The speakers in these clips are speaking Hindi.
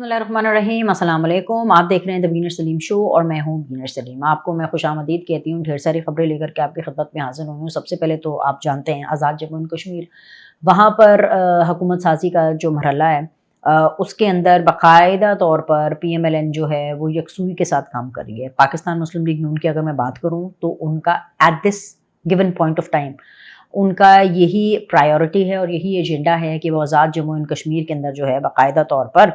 बिस्मिल्लाहिर्रहमानिर्रहीम, अस्सलाम वालेकुम। आप देख रहे हैं द बीनर सलीम शो और मैं हूं बीनर सलीम। आपको मैं खुशामदीद कहती हूँ। ढेर सारी खबरें लेकर के आपकी खिदमत में हाजिर हुई हूँ। सबसे पहले तो आप जानते हैं आज़ाद जम्मू एंड कश्मीर, वहाँ पर हुकूमत साजी का जो मरहला है उसके अंदर बाकायदा तौर पर PMLN जो है वो यकसुई के साथ काम कर रही है। पाकिस्तान मुस्लिम लीग नून की अगर मैं बात करूँ तो उनका at this given point of time उनका यही प्रायोरिटी है और यही एजेंडा है कि वो आज़ाद जम्मू एंड कश्मीर के अंदर जो है बाकायदा तौर पर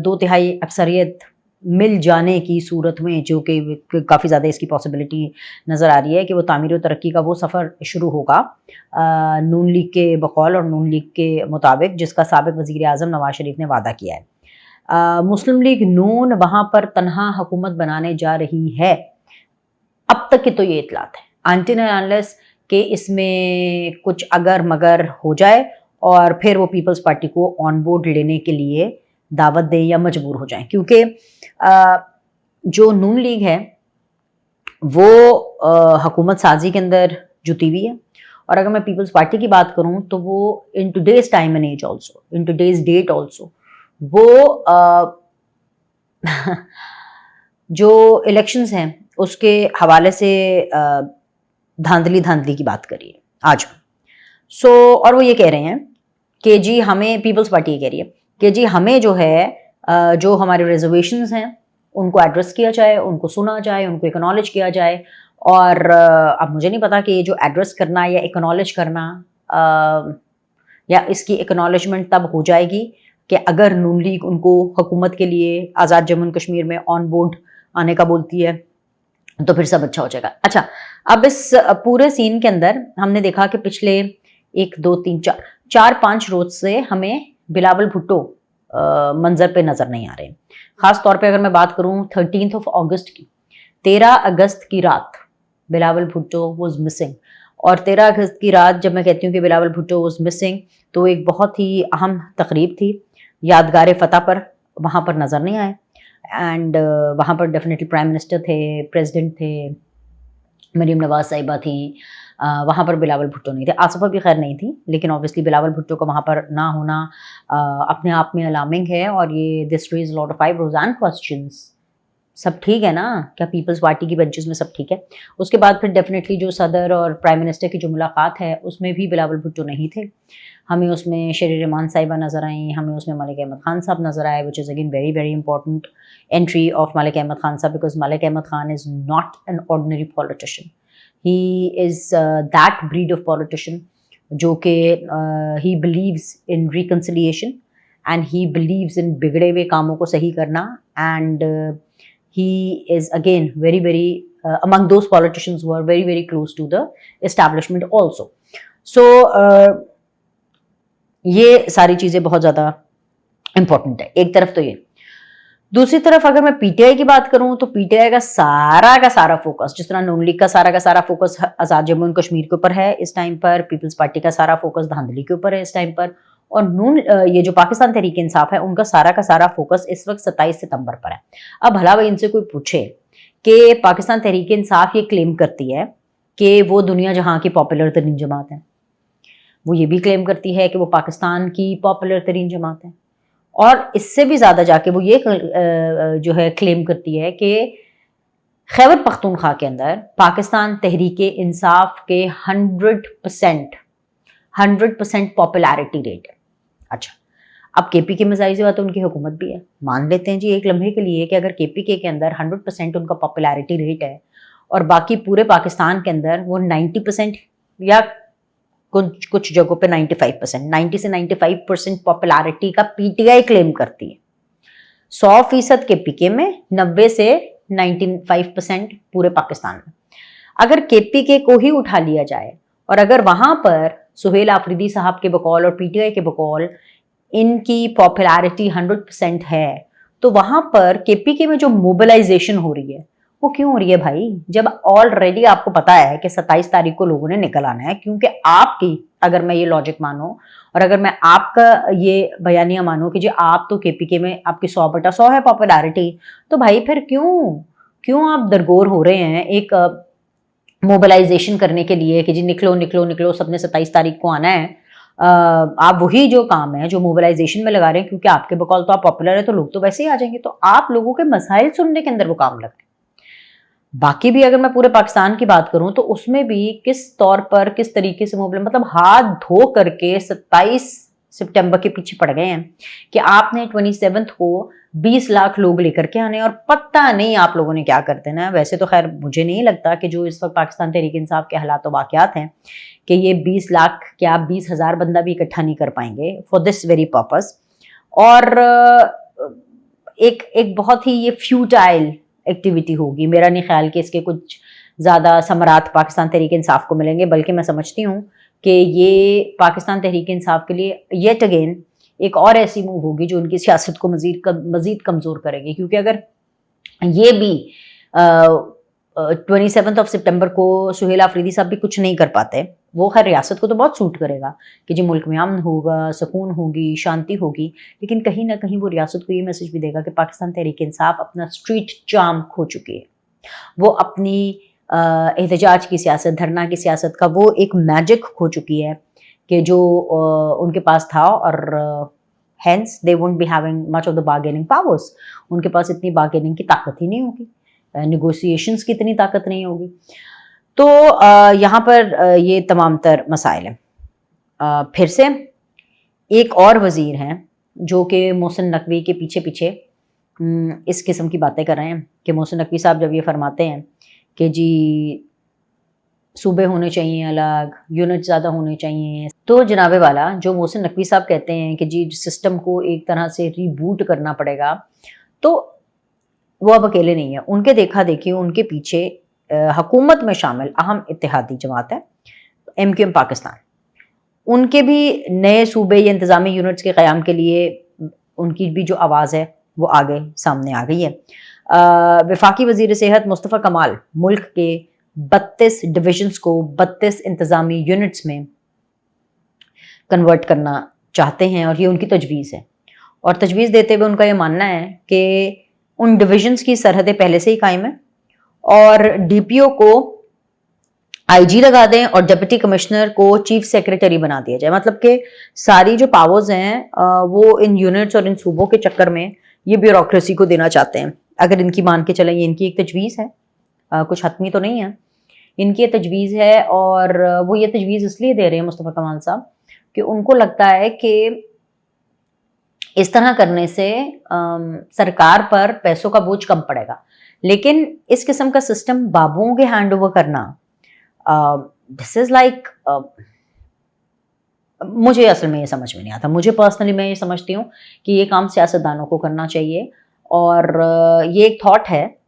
2/3 अक्सरियत मिल जाने की सूरत में, जो कि काफ़ी ज़्यादा इसकी पॉसिबिलिटी नज़र आ रही है कि वो तामीर और तरक्की का वो सफ़र शुरू होगा नून लीग के बकौल और नून लीग के मुताबिक, जिसका साबिक़ वज़ीर आज़म नवाज शरीफ ने वादा किया है। मुस्लिम लीग नून वहाँ पर तनहा हुकूमत बनाने जा रही है, अब तक की तो ये इतलात है, अनटिल एंड अनलेस कि इसमें कुछ अगर मगर हो जाए और फिर वो पीपल्स पार्टी को ऑन बोर्ड लेने के लिए दावत दें या मजबूर हो जाएं, क्योंकि जो नून लीग है वो हुकूमत साजी के अंदर जुटी हुई है। और अगर मैं पीपल्स पार्टी की बात करूं तो वो in today's time and age also, in today's date also, वो जो इलेक्शंस हैं उसके हवाले से धांधली की बात करिए आज। और वो ये कह रहे हैं कि जी हमें, पीपल्स पार्टी ये कह रही है कि जी हमें जो है जो हमारे रिजर्वेशंस हैं उनको एड्रेस किया जाए, उनको सुना जाए, उनको एक्नॉलेज किया जाए। और अब मुझे नहीं पता कि ये जो एड्रेस करना या एक्नॉलेज करना या इसकी एक्नॉलेजमेंट तब हो जाएगी कि अगर नून लीग उनको हुकूमत के लिए आज़ाद जम्मू एंड कश्मीर में ऑन बोर्ड आने का बोलती है तो फिर सब अच्छा हो जाएगा। अच्छा, अब इस पूरे सीन के अंदर हमने देखा कि पिछले 1 2 3 4 5 रोज से हमें बिलावल भुट्टो मंजर पे नजर नहीं आ रहे। खास तौर पे अगर मैं बात करूं 13 अगस्त की, 13 अगस्त की रात बिलावल भुट्टो वाज मिसिंग। और 13 अगस्त की रात जब मैं कहती हूँ कि बिलावल भुट्टो वाज मिसिंग तो एक बहुत ही अहम तकरीब थी, यादगार फतह पर, वहाँ पर नजर नहीं आए। एंड वहाँ पर डेफिनेटली प्राइम मिनिस्टर थे, प्रेसिडेंट थे, मरीम नवाज साहिबा थी, वहाँ पर बिलावल भुट्टो नहीं थे। आसफा भी खैर नहीं थी, लेकिन ऑब्वियसली बिलावल भुट्टो का वहाँ पर ना होना अपने आप में अलार्मिंग है। और ये this raise lot of eyebrows and questions. सब ठीक है ना? क्या पीपल्स पार्टी की बेंचेस में सब ठीक है? उसके बाद फिर डेफिनेटली जो सदर और प्राइम मिनिस्टर की जो मुलाकात है उसमें भी बिलावल भुट्टो नहीं थे। हमें उसमें शेर रहमान साहिबा नज़र आई, हमें उसमें मलिक अहमद खान साहब नज़र आए, which is again very very important entry of Malik Ahmad Khan sahab, because Malik Ahmad Khan is not an ordinary politician. He is that breed of politician जो कि he believes in reconciliation and he believes in बिगड़े हुए कामों को सही करना। And he is again very very among those politicians who are very very close to the establishment also. So ये सारी चीजें बहुत ज्यादा इंपॉर्टेंट है। एक तरफ तो ये, दूसरी तरफ अगर मैं पीटीआई की बात करूं तो पीटीआई का सारा फोकस, जिस तरह नून लीग का सारा focus Azad Jammu and Kashmir के ऊपर है इस टाइम पर, पीपल्स पार्टी का सारा फोकस धांधली के ऊपर है इस टाइम पर, और ये जो पाकिस्तान तहरीक इंसाफ है उनका सारा फोकस इस वक्त 27 सितंबर पर है। अब भला भाई इनसे कोई पूछे कि पाकिस्तान तहरीक इंसाफ ये क्लेम करती है कि वो दुनिया जहां की पॉपुलर तरीन जमात है, वो ये भी क्लेम करती है कि वो पाकिस्तान की पॉपुलर तरीन जमात है, और इससे भी ज्यादा जाके वो ये जो है क्लेम करती है कि खैबर पख्तूनख्वा के अंदर पाकिस्तान तहरीक इंसाफ के 100% पॉपुलैरिटी रेट है। अच्छा, अब केपीके में जाहिर सी बात है उनकी हुकूमत भी है, मान लेते हैं जी एक लम्हे के लिए कि अगर केपीके के अंदर 100% उनका पॉपुलैरिटी रेट है और बाकी पूरे पाकिस्तान के अंदर वो 90% या कुछ जगहों पे 95%, 90 से 95% पॉपुलैरिटी का पीटीआई क्लेम करती है। 100% केपीके में, 90 से 95% पूरे पाकिस्तान में। अगर केपीके को ही उठा लिया जाए और अगर वहां पर सुहेल आफरीदी साहब के बकौल और पीटीआई के बकौल इनकी पॉपुलैरिटी 100% है, तो वहां पर केपीके में जो मोबिलाइजेशन हो रही है वो क्यों हो रही है भाई, जब ऑलरेडी आपको पता है कि 27 तारीख को लोगों ने निकल आना है। क्योंकि आपकी, अगर मैं ये लॉजिक मानूं और अगर मैं आपका ये बयानिया मानूं कि जी आप तो केपीके में आपकी 100/100 है पॉपुलैरिटी, तो भाई फिर क्यों आप दरगोर हो रहे हैं एक मोबिलाइजेशन करने के लिए कि जी निकलो सबने 27 तारीख को आना है आप वही जो काम है जो मोबिलाइजेशन में लगा रहे हैं, क्योंकि आपके बकौल तो आप पॉपुलर है तो लोग तो वैसे ही आ जाएंगे, तो आप लोगों के मसाइल सुनने के अंदर वो काम लग रहे हैं। बाकी भी अगर मैं पूरे पाकिस्तान की बात करूं तो उसमें भी किस तौर पर किस तरीके से मोबिलाइज, मतलब हाथ धो करके 27 सितंबर के पीछे पड़ गए हैं कि आपने 27 को 20 लाख लोग लेकर के आने, और पता नहीं आप लोगों ने क्या कर देना है। वैसे तो खैर मुझे नहीं लगता कि जो इस वक्त पाकिस्तान तहरीक इंसाफ के हालात व वाक़यात हैं कि ये 20 लाख क्या 20,000 बंदा भी इकट्ठा नहीं कर पाएंगे फॉर दिस वेरी पर्पस। और एक बहुत ही ये फ्यूटाइल एक्टिविटी होगी। मेरा नहीं ख्याल कि इसके कुछ ज़्यादा समरात पाकिस्तान तहरीक इंसाफ को मिलेंगे, बल्कि मैं समझती हूँ कि ये पाकिस्तान तहरीक इंसाफ के लिए येट अगेन एक और ऐसी मूव होगी जो उनकी सियासत को मज़ीद कमज़ोर करेगी। क्योंकि अगर ये भी 27 सितंबर को सुहेल आफरीदी साहब भी कुछ नहीं कर पाते, वो खैर रियासत को तो बहुत सूट करेगा कि जी मुल्क में अमन होगा, सुकून होगी, शांति होगी, लेकिन कहीं ना कहीं वो रियासत को ये मैसेज भी देगा कि पाकिस्तान तहरीक इंसाफ अपना स्ट्रीट चार्म खो चुकी है। वो अपनी एहतजाज की सियासत, धरना की सियासत का वो एक मैजिक खो चुकी है कि जो उनके पास था, और hence they won't be having much of the bargaining powers. उनके पास इतनी बार्गेनिंग की ताकत ही नहीं होगी, नेगोशिएशंस की इतनी ताकत नहीं होगी। तो यहाँ पर ये तमाम तर मसाइल हैं। फिर से एक और वज़ीर हैं जो कि मोहसिन नकवी के पीछे पीछे इस किस्म की बातें कर रहे हैं कि मोहसिन नकवी साहब जब ये फरमाते हैं कि जी सूबे होने चाहिए अलग, यूनिट ज़्यादा होने चाहिए, तो जनाबे वाला जो मोहसिन नकवी साहब कहते हैं कि जी सिस्टम को एक तरह से रीबूट करना पड़ेगा, तो वो अब अकेले नहीं है। उनके देखा देखी उनके पीछे हुकूमत में शामिल अहम इत्तेहादी जमात है MQM पाकिस्तान, उनके भी नए सूबे या इंतज़ामी यूनिट्स के क़याम के लिए उनकी भी जो आवाज़ है वो आगे सामने आ गई है। वफाकी वज़ीर सेहत मुस्तफ़ा कमाल मुल्क के 32 डिविजन्स को 32 इंतज़ामी यूनिट्स में कन्वर्ट करना चाहते हैं, और ये उनकी तजवीज़ है। और तजवीज़ देते हुए उनका ये मानना है कि उन डिविजन्स की सरहदें पहले से ही कायम है, और DPO को IG लगा दें और डिप्टी कमिश्नर को चीफ सेक्रेटरी बना दिया जाए। मतलब कि सारी जो पावर्स हैं वो इन यूनिट्स और इन सूबों के चक्कर में ये ब्यूरोक्रेसी को देना चाहते हैं। अगर इनकी मान के चलें, ये इनकी एक तजवीज़ है, कुछ हतमी तो नहीं है, इनकी ये तजवीज़ है। और वो ये तजवीज़ इसलिए दे रहे हैं मुस्तफ़ा कमाल साहब कि उनको लगता है कि इस तरह करने से सरकार पर पैसों का बोझ कम पड़ेगा। लेकिन इस किस्म का सिस्टम बाबुओं के हैंड ओवर करना, दिस इज़ लाइक, मुझे असल में ये समझ में नहीं आता। मुझे पर्सनली मैं ये समझती हूँ कि ये काम सियासतदानों को करना चाहिए, और ये एक थॉट है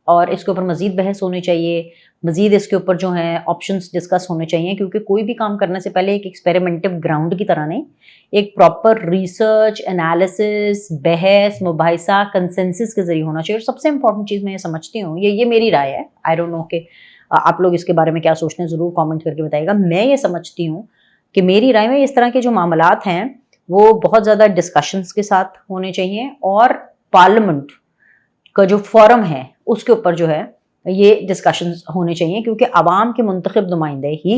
और इसके ऊपर मज़ीद बहस होनी चाहिए, मज़ीद इसके ऊपर जो है ऑप्शंस डिस्कस होने चाहिए। क्योंकि कोई भी काम करने से पहले एक एक्सपेरिमेंटिव ग्राउंड की तरह नहीं, एक प्रॉपर रिसर्च, एनालिसिस, बहस, मुबाहिसा, कंसेंसस के ज़रिए होना चाहिए। और सबसे इंपॉर्टेंट चीज़ मैं ये समझती हूँ, ये मेरी राय है, आई डोंट नो कि आप लोग इसके बारे में क्या सोचते हैं, ज़रूर कमेंट करके बताइएगा। मैं ये समझती हूँ कि मेरी राय में इस तरह के जो मामलात हैं वो बहुत ज़्यादा डिस्कशंस के साथ होने चाहिए, और पार्लियामेंट का जो फोरम है उसके ऊपर जो है ये डिस्कशंस होने चाहिए। क्योंकि आवाम के मुंतखब नुमाइंदे ही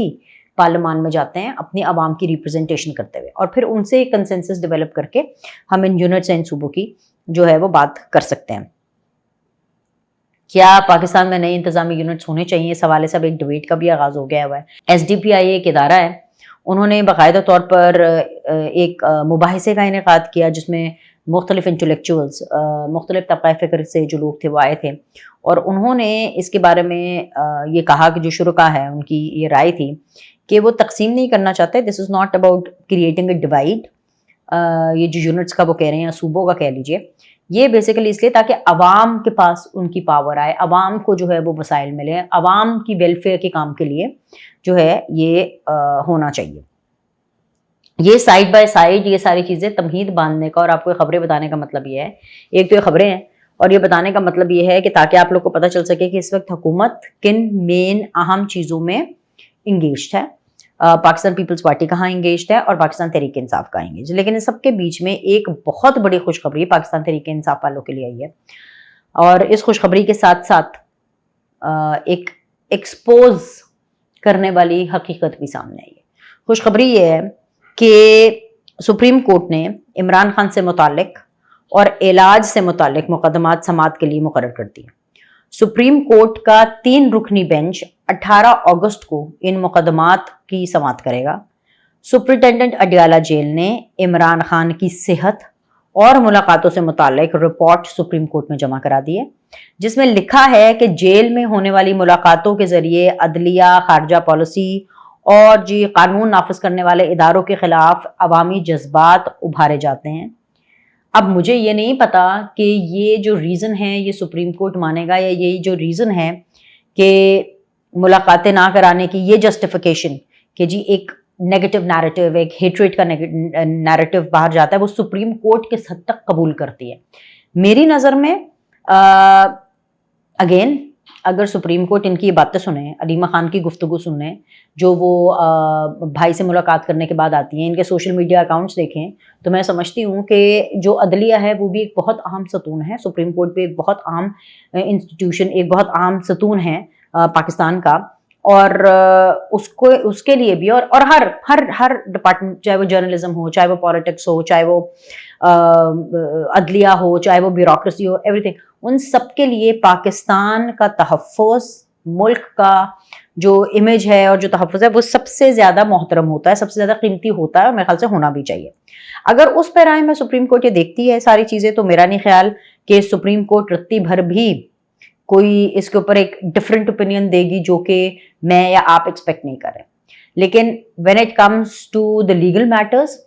पार्लियामान में जाते हैं अपनी आवाम की रिप्रेजेंटेशन करते हुए, और फिर उनसे एक कंसेंसस डेवलप करके हम इन यूनिट्स एंड सूबों की जो है वो बात कर सकते हैं। क्या पाकिस्तान में नए इंतजामी यूनिट्स होने चाहिए, इस हवाले से अब एक डिबेट का भी आगाज हो गया हुआ है। SDPI एक इदारा है, उन्होंने बाकायदा तौर पर एक मुबाहिसे का इनेकाद किया जिसमें मुख्तलिफ इंटेलेक्चुअल्स, मुख्तलिफ तबक़ा फ़िक्र से जो लोग थे वो आए थे, और उन्होंने इसके बारे में ये कहा कि जो शुरुका है उनकी ये राय थी कि वो तकसीम नहीं करना चाहते। This is not about creating a divide. ये जो यूनिट्स का वो कह रहे हैं, सूबों का कह लीजिए, ये बेसिकली इसलिए ताकि अवाम के पास उनकी पावर आए, अवाम को जो है वो वसाइल मिले, अवाम की वेलफेयर के काम के लिए जो है ये होना चाहिए। ये साइड बाय साइड ये सारी चीज़ें तमहीद बांधने का और आपको खबरें बताने का मतलब ये है, एक तो ये खबरें हैं और ये बताने का मतलब ये है कि ताकि आप लोग को पता चल सके कि इस वक्त हुकूमत किन मेन अहम चीज़ों में इंगेज्ड है, पाकिस्तान पीपल्स पार्टी कहाँ इंगेज्ड है और पाकिस्तान तहरीक इंसाफ कहाँ इंगेज। लेकिन इन सबके बीच में एक बहुत बड़ी खुशखबरी पाकिस्तान तहरीक इंसाफ वालों के लिए आई है, और इस खुशखबरी के साथ साथ एक एक्सपोज करने वाली हकीकत भी सामने आई है। खुशखबरी ये है कि सुप्रीम कोर्ट ने इमरान खान से मुतालिक और इलाज से मुतालिक मुकदमात समाअत के लिए मुकर्रर कर दिए। सुप्रीम कोर्ट का 3 रुकनी बेंच 18 अगस्त को इन मुकदमात की समाअत करेगा। सुप्रिंटेंडेंट अडियाला जेल ने इमरान खान की सेहत और मुलाकातों से मुतालिक रिपोर्ट सुप्रीम कोर्ट में जमा करा दी है, जिसमें लिखा है कि जेल में होने वाली मुलाकातों के जरिए अदलिया, खारजा पॉलिसी और जी कानून नाफिज करने वाले इदारों के खिलाफ अवामी जज्बात उभारे जाते हैं। अब मुझे ये नहीं पता कि ये जो रीज़न है ये सुप्रीम कोर्ट मानेगा, या ये जो रीज़न है कि मुलाकातें ना कराने की ये जस्टिफिकेशन कि जी एक नेगेटिव नैरेटिव, एक हेट्रेट का नैरेटिव बाहर जाता है, वो सुप्रीम कोर्ट किस हद तक कबूल करती है। मेरी नज़र में अगेन अगर सुप्रीम कोर्ट इनकी बातें सुने, अलीमा खान की गुफ्तगू सुने जो वो भाई से मुलाकात करने के बाद आती हैं, इनके सोशल मीडिया अकाउंट्स देखें, तो मैं समझती हूँ कि जो अदलिया है वो भी एक बहुत अहम सतून है। सुप्रीम कोर्ट भी एक बहुत अहम इंस्टीट्यूशन, एक बहुत अहम सतून है पाकिस्तान का, और उसको उसके लिए भी और हर हर हर डिपार्टमेंट, चाहे वो जर्नलिज्म हो, चाहे वो पॉलिटिक्स हो, चाहे वो अदलिया हो, चाहे वो ब्यूरोक्रेसी हो, एवरीथिंग, उन सब के लिए पाकिस्तान का तहफ़्फ़ुज़, मुल्क का जो इमेज है और जो तहफ़्फ़ुज़ है वो सबसे ज़्यादा मोहतरम होता है, सबसे ज़्यादा कीमती होता है, और मेरे ख्याल से होना भी चाहिए। अगर उस पैराए में सुप्रीम कोर्ट ये देखती है सारी चीज़ें, तो मेरा नहीं ख्याल कि सुप्रीम कोर्ट रत्ती भर भी कोई इसके ऊपर एक डिफरेंट ओपिनियन देगी जो कि मैं या आप एक्सपेक्ट नहीं कर रहे। लेकिन when it comes to the legal matters,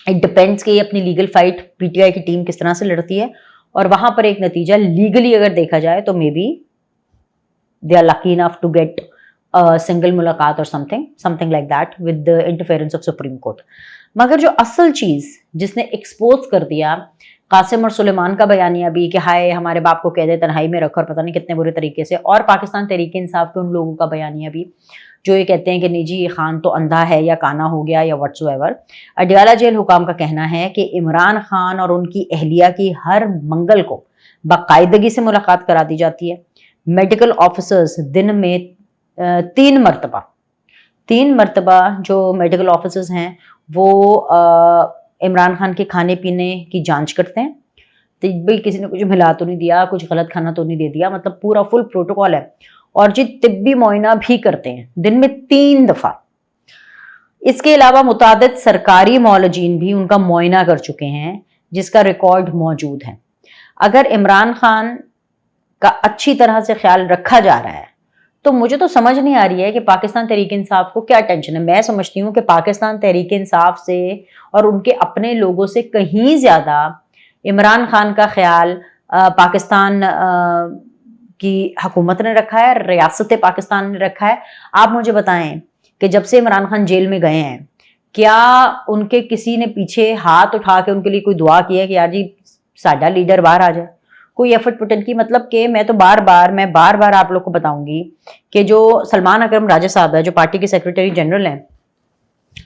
it depends कि अपनी लीगल फाइट पीटीआई की टीम किस तरह से लड़ती है, और वहां पर एक नतीजा लीगली अगर देखा जाए तो maybe they are lucky enough to get single मुलाकात और something like that with the interference of supreme court. मगर जो असल चीज जिसने एक्सपोज कर दिया कासिम और सुलेमान का बयानिया भी कि हाय हमारे बाप को कह दे तन्हाई में रखो, और पता नहीं कितने बुरे तरीके से, और पाकिस्तान तहरीक इंसाफ के उन लोगों का बयानिया भी जो ये कहते हैं कि नहीं जी ये खान तो अंधा है या काना हो गया या व्हाट्सएवर। अडियाला जेल हुकाम का कहना है कि इमरान खान और उनकी अहलिया की हर मंगल को बाकायदगी से मुलाकात करा दी जाती है। मेडिकल ऑफिसर्स दिन में 3 मरतबा जो मेडिकल ऑफिसर्स हैं वो इमरान खान के खाने पीने की जांच करते हैं, तो भाई किसी ने कुछ मिला तो नहीं दिया, कुछ गलत खाना तो नहीं दे दिया, मतलब पूरा फुल प्रोटोकॉल है। और जी तिब्बी मुआयना भी करते हैं दिन में 3 दफा। इसके अलावा मुतादिद सरकारी मौलजीन भी उनका मुआयना कर चुके हैं, जिसका रिकॉर्ड मौजूद है। अगर इमरान खान का अच्छी तरह से ख्याल रखा जा रहा है तो मुझे तो समझ नहीं आ रही है कि पाकिस्तान तहरीक इंसाफ को क्या टेंशन है। मैं समझती हूँ कि पाकिस्तान तहरीक इंसाफ से और उनके अपने लोगों से कहीं ज्यादा इमरान खान का ख्याल पाकिस्तान की हुकूमत ने रखा है, रियासत पाकिस्तान ने रखा है। आप मुझे बताएं कि जब से इमरान खान जेल में गए हैं, क्या उनके किसी ने पीछे हाथ उठा के उनके लिए कोई दुआ की है कि यार जी साडा लीडर बाहर आ जाए, कोई एफर्ट पुट की? मतलब कि मैं बार बार आप लोग को बताऊंगी कि जो सलमान अकरम राजा साहब है, जो पार्टी के सेक्रेटरी जनरल हैं,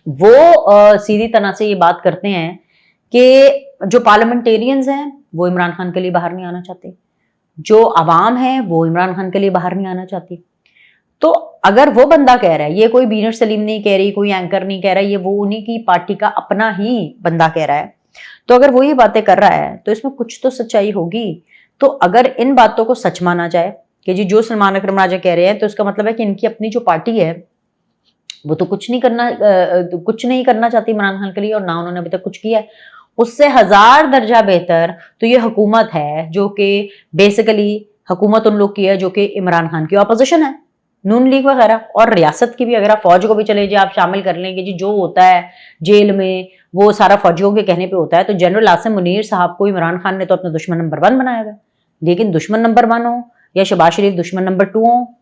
वो सीधी तरह से ये बात करते हैं कि जो पार्लियामेंटेरियंस हैं वो इमरान खान के लिए बाहर नहीं आना चाहते, जो अवाम है वो इमरान खान के लिए बाहर नहीं आना चाहती। तो अगर वो बंदा कह रहा है, ये कोई बीनर सलीम नहीं कह रही, कोई एंकर नहीं कह रहा, ये वो उन्हीं की पार्टी का अपना ही बंदा कह रहा है, तो अगर वो ये बातें कर रहा है तो इसमें कुछ तो सच्चाई होगी। तो अगर इन बातों को सच माना जाए कि जी जो सलमान अकरम राजा कह रहे हैं, तो इसका मतलब है कि इनकी अपनी जो पार्टी है वो तो कुछ नहीं करना चाहती इमरान खान के लिए, और ना उन्होंने अभी तक कुछ किया है। उससे 1000 दर्जा बेहतर तो ये हुकूमत है, जो कि बेसिकली हुकूमत उन लोग की है जो कि इमरान खान की ऑपोजिशन है, नून लीग वगैरह। और रियासत की भी अगर आप फौज को भी चले जाए, आप शामिल कर लेंगे जी, जो होता है जेल में वो सारा फौजियों के कहने पे होता है। तो जनरल आसिम मुनीर साहब को इमरान खान ने तो अपना दुश्मन नंबर 1 बनाया था, लेकिन दुश्मन नंबर 1 हो या शहबाज शरीफ दुश्मन नंबर 2 हो,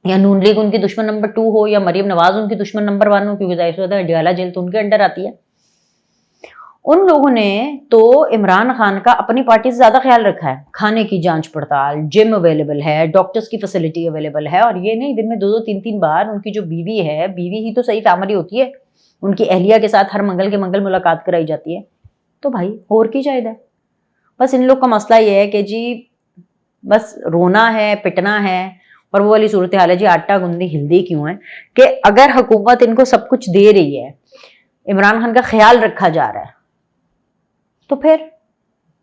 या नून लीग उनकी दुश्मन नंबर 2 हो, या मरियम नवाज उनकी दुश्मन नंबर 1 हो, क्योंकि जाहिर सी बात है अडियाला जेल तो उनके अंडर आती है, उन लोगों ने तो इमरान खान का अपनी पार्टी से ज्यादा ख्याल रखा है। खाने की जांच पड़ताल, जिम अवेलेबल है, डॉक्टर्स की फैसिलिटी अवेलेबल है, और ये नहीं दिन में 2-2 3-3 बार उनकी जो बीवी है, बीवी ही तो सही फैमिली होती है, उनकी अहलिया के साथ हर मंगल के मंगल मुलाकात कराई जाती है। तो भाई और की चाहिए? बस इन लोग का मसला ये है कि जी बस रोना है, पिटना है, और वो वाली सूरत हाल है जी, आटा गूंदी हिल्दी क्यों है कि अगर हुकूमत इनको सब कुछ दे रही है, इमरान खान का ख्याल रखा जा रहा है, तो फिर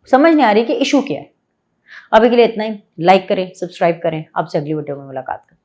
समझ नहीं आ रही कि इशू क्या है। अभी के लिए इतना ही। लाइक करें, सब्सक्राइब करें। आपसे अगली वीडियो में मुलाकात करें।